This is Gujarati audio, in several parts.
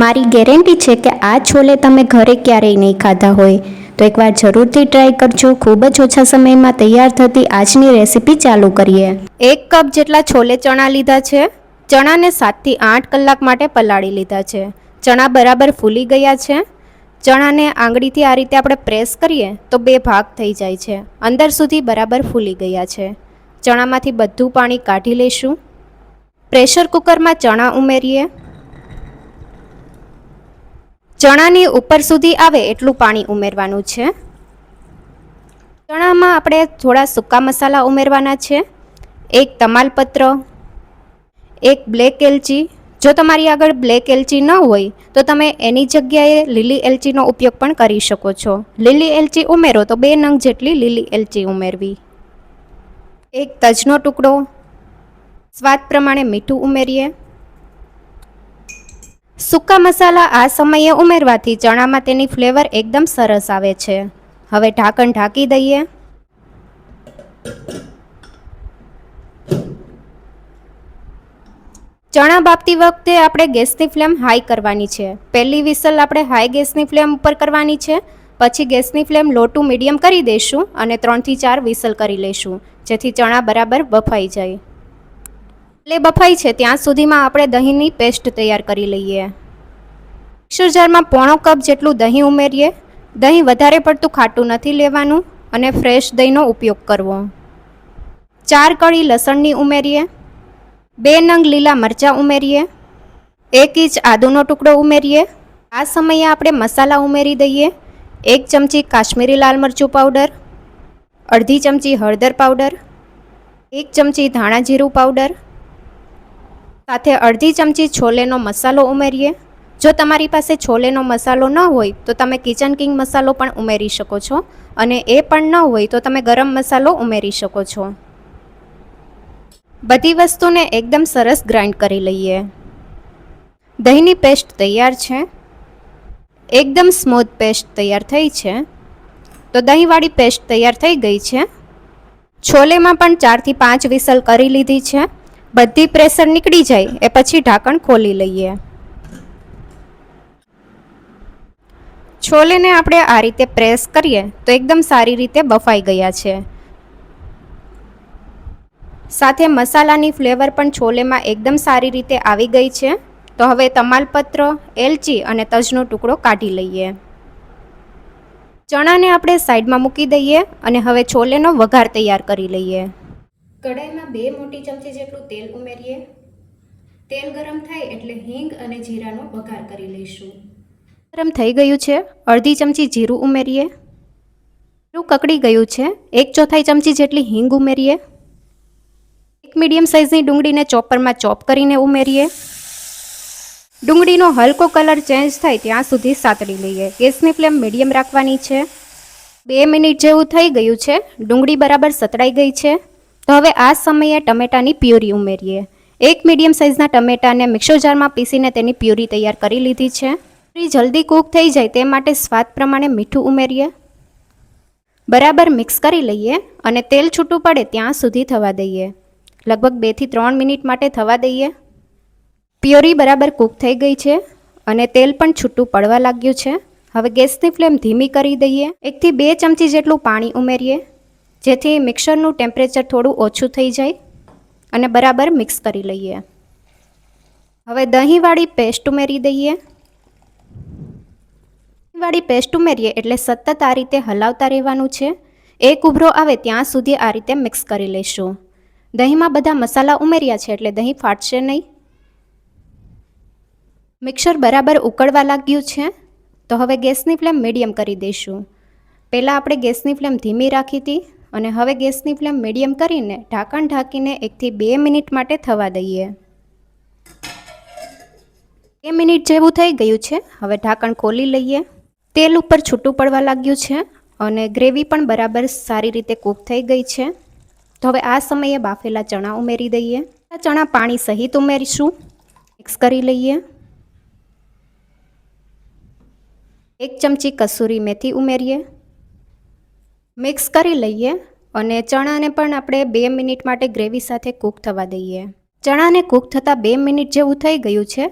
મારી ગેરંટી છે કે આ છોલે તમે ઘરે ક્યારેય નહીં ખાધા હોય, તો એકવાર જરૂરથી ટ્રાય કરજો. ખૂબ જ ઓછા સમયમાં તૈયાર થતી આજની રેસીપી ચાલુ કરીએ. 1 કપ જેટલા છોલે ચણા લીધા છે. ચણાને 7 થી 8 કલાક માટે પલાળી લીધા છે. ચણા બરાબર ફૂલી ગયા છે. ચણાને આંગળીથી આ રીતે આપણે પ્રેસ કરીએ તો 2 ભાગ થઈ જાય છે. અંદર સુધી બરાબર ફૂલી ગયા છે. ચણામાંથી બધું પાણી કાઢી લઈશું. પ્રેશર કુકરમાં ચણા ઉમેરીએ. ચણાની ઉપર સુધી આવે એટલું પાણી ઉમેરવાનું છે. ચણામાં આપણે થોડા સૂકા મસાલા ઉમેરવાના છે. 1 તમાલપત્ર, 1 બ્લેક એલચી. જો તમારી આગળ બ્લેક એલચી ન હોય તો તમે એની જગ્યાએ લીલી એલચીનો ઉપયોગ પણ કરી શકો છો. લીલી એલચી ઉમેરો તો 2 નંગ જેટલી લીલી એલચી ઉમેરવી. 1 તજનો ટુકડો. સ્વાદ પ્રમાણે મીઠું ઉમેરીએ. સૂકા મસાલા આ સમયે ઉમેરવાથી ચણામાં તેની ફ્લેવર એકદમ સરસ આવે છે. હવે ઢાંકણ ઢાંકી દઈએ. ચણા બાફતી વખતે આપણે ગેસની ફ્લેમ હાઈ કરવાની છે. પહેલી વિસલ આપણે હાઈ ગેસની ફ્લેમ ઉપર કરવાની છે. પછી ગેસની ફ્લેમ લો ટુ મીડિયમ કરી દઈશું અને 3 થી 4 વિસલ કરી લઈશું, જેથી ચણા બરાબર બફાઈ જાય. એટલે બફાઈ છે ત્યાં સુધીમાં આપણે દહીંની પેસ્ટ તૈયાર કરી લઈએ. મિક્સર જારમાં 1/4 કપ જેટલું દહીં ઉમેરીએ. દહીં વધારે પડતું ખાટું નથી લેવાનું અને ફ્રેશ દહીંનો ઉપયોગ કરવો. 4 કળી લસણની ઉમેરીએ. 2 નંગ લીલા મરચાં ઉમેરીએ. 1 ઇંચ આદુનો ટુકડો ઉમેરીએ. આ સમયે આપણે મસાલા ઉમેરી દઈએ. 1 ચમચી કાશ્મીરી લાલ મરચું પાવડર, અડધી ચમચી હળદર પાવડર, 1 ચમચી ધાણા જીરું પાવડર, સાથે અડધી ચમચી છોલેનો મસાલો ઉમેરીએ. જો તમારી પાસે છોલેનો મસાલો ન હોય તો તમે કિચન કિંગ મસાલો પણ ઉમેરી શકો છો, અને એ પણ ન હોય તો તમે ગરમ મસાલો ઉમેરી શકો છો. બધી વસ્તુને એકદમ સરસ ગ્રાઇન્ડ કરી લઈએ. દહીંની પેસ્ટ તૈયાર છે. એકદમ સ્મૂથ પેસ્ટ તૈયાર થઈ છે. તો દહીંવાળી પેસ્ટ તૈયાર થઈ ગઈ છે. છોલેમાં પણ 4 થી 5 વિસલ કરી લીધી છે. બધી પ્રેશર નીકળી જાય એ પછી ઢાંકણ ખોલી લઈએ. છોલેને આપણે આ રીતે પ્રેસ કરીએ તો એકદમ સારી રીતે બફાઈ ગયા છે. સાથે મસાલાની ફ્લેવર પણ છોલેમાં એકદમ સારી રીતે આવી ગઈ છે. તો હવે તમાલપત્ર, એલચી અને તજનો ટુકડો કાઢી લઈએ. ચણાને આપણે સાઈડમાં મૂકી દઈએ અને હવે છોલેનો વઘાર તૈયાર કરી લઈએ. કઢાઈમાં 2 મોટી ચમચી જેટલું તેલ ઉમેરીએ. તેલ ગરમ થાય એટલે હિંગ અને જીરાનો વઘાર કરી લઈશું. ગરમ થઈ ગયું છે. અડધી ચમચી જીરું ઉમેરીએ. જીરું કકડી ગયું છે. 1/4 ચમચી જેટલી હિંગ ઉમેરીએ. 1 મીડિયમ સાઇઝની ડુંગળીને ચોપરમાં ચોપ કરીને ઉમેરીએ. ડુંગળીનો હલકો કલર ચેન્જ થાય ત્યાં સુધી સાતળી લઈએ. ગેસની ફ્લેમ મીડિયમ રાખવાની છે. 2 મિનિટ જેવું થઈ ગયું છે. ડુંગળી બરાબર સતળાઈ ગઈ છે. તો હવે આ સમયે ટમેટાની પ્યુરી ઉમેરીએ. 1 મીડિયમ સાઇઝના ટમેટાને મિક્સર જારમાં પીસીને તેની પ્યુરી તૈયાર કરી લીધી છે. પ્યુરી જલ્દી કૂક થઈ જાય તે માટે સ્વાદ પ્રમાણે મીઠું ઉમેરીએ. બરાબર મિક્સ કરી લઈએ અને તેલ છૂટું પડે ત્યાં સુધી થવા દઈએ. લગભગ 2 થી 3 મિનિટ માટે થવા દઈએ. પ્યોરી બરાબર કૂક થઈ ગઈ છે અને તેલ પણ છૂટું પડવા લાગ્યું છે. હવે ગેસની ફ્લેમ ધીમી કરી દઈએ. 1 થી 2 ચમચી જેટલું પાણી ઉમેરીએ, જેથી મિક્સરનું ટેમ્પરેચર થોડું ઓછું થઈ જાય, અને બરાબર મિક્સ કરી લઈએ. હવે દહીંવાળી પેસ્ટ ઉમેરી દઈએ. દહીંવાળી પેસ્ટ ઉમેરીએ એટલે સતત આ રીતે હલાવતા રહેવાનું છે. એક ઉભરો આવે ત્યાં સુધી આ રીતે મિક્સ કરી લઈશું. દહીંમાં બધા મસાલા ઉમેર્યા છે એટલે દહીં ફાટશે નહીં. મિક્સર બરાબર ઉકળવા લાગ્યું છે. તો હવે ગેસની ફ્લેમ મીડિયમ કરી દઈશું. પહેલાં આપણે ગેસની ફ્લેમ ધીમી રાખી હતી અને હવે ગેસની ફ્લેમ મીડિયમ કરીને ઢાંકણ ઢાંકીને 1 થી 2 મિનિટ માટે થવા દઈએ. 2 મિનિટ જેવું થઈ ગયું છે. હવે ઢાંકણ ખોલી લઈએ. તેલ ઉપર છૂટું પડવા લાગ્યું છે અને ગ્રેવી પણ બરાબર સારી રીતે કૂક થઈ ગઈ છે. તો હવે આ સમયે બાફેલા ચણા ઉમેરી દઈએ. આ ચણા પાણી સહિત ઉમેરીશું. મિક્સ કરી લઈએ. 1 ચમચી કસૂરી મેથી ઉમેરીએ. મિક્સ કરી લઈએ અને ચણાને પણ આપણે 2 મિનિટ માટે ગ્રેવી સાથે કૂક થવા દઈએ. ચણાને કૂક થતાં 2 મિનિટ જેવું થઈ ગયું છે.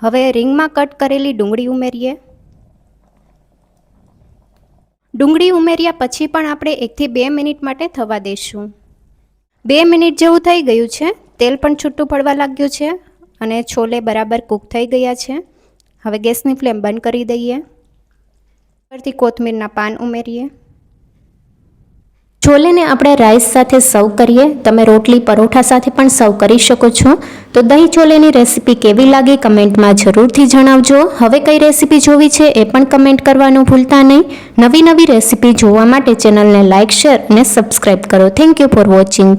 હવે રીંગમાં કટ કરેલી ડુંગળી ઉમેરીએ. ડુંગળી ઉમેર્યા પછી પણ આપણે 1 થી 2 મિનિટ માટે થવા દઈશું. 2 મિનિટ જેવું થઈ ગયું છે. તેલ પણ છૂટું પડવા લાગ્યું છે અને છોલે બરાબર કૂક થઈ ગયા છે. હવે ગેસની ફ્લેમ બંધ કરી દઈએ. ઉપરથી કોથમીરના પાન ઉમેરીએ. છોલેને આપણે રાઈસ સાથે સર્વ કરીએ. તમે રોટલી પરોઠા સાથે પણ સર્વ કરી શકો છો. તો દહીં છોલેની રેસીપી કેવી લાગી કમેન્ટમાં જરૂરથી જણાવજો. હવે કઈ રેસીપી જોવી છે એ પણ કમેન્ટ કરવાનું ભૂલતા નહીં. નવી રેસીપી જોવા માટે ચેનલને લાઇક, શેર અને સબસ્ક્રાઈબ કરો. Thank you for watching.